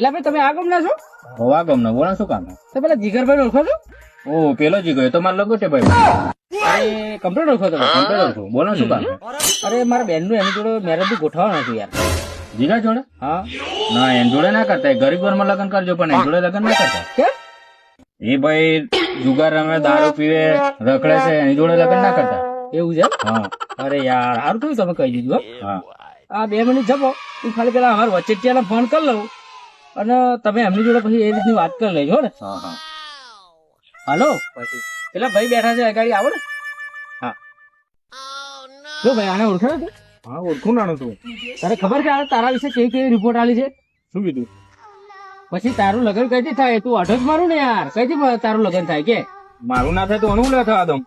એટલે ભાઈ તમે આ ગમના છો? હોવા ગમ ના બોલા શું કામ તો પેલા જીગરભાઈ ઓળખો છો? ઓ પેલો જી ગયો તો મારે લગો છે ભાઈ અરે કમ્પ્યુટર ઓળખો તમે? કમ્પ્યુટર છું બોલો શું કામ અરે મારા બેનનું એની જોડે મેરેજ બી ગોઠવવાનું હતું યાર. જીગા જોડે હા ના એની જોડે ના કરતા ગરીબ ઘરમાં લગ્ન કરજો પણ એની જોડે લગ્ન ના કરતા કેમ? એ ભાઈ જુગાર રમે દારૂ પીવે રખડે છે એની જોડે લગ્ન ના કરતા એવું છે? હા અરે યાર સારું થયું તમે કહી દીધું હો. હા આ 2 મિનિટ જપો હું ખાલી પેલા અમારા વચ્ચેટિયાને ફોન કરી લઉં અને તમે એમની જોડે પછી એ રીતની વાત કરી લેજો ને. હા હા હાલો પેલા ભાઈ બેઠા છે અગાડી આવો ને. હા જો ભાઈ આને ઓળખે તું? હા ઓળખું નાનું તું તારે ખબર છે આ તારા વિશે કેવી કેવી રિપોર્ટ આલી છે? શું કીધું પછી તારું લગ્ન કઈથી થાય? તું અઢો જ મારું ને યાર, કઈથી તારું લગ્ન થાય કે? મારું ના થાય તો અણુ લે થવા દઉં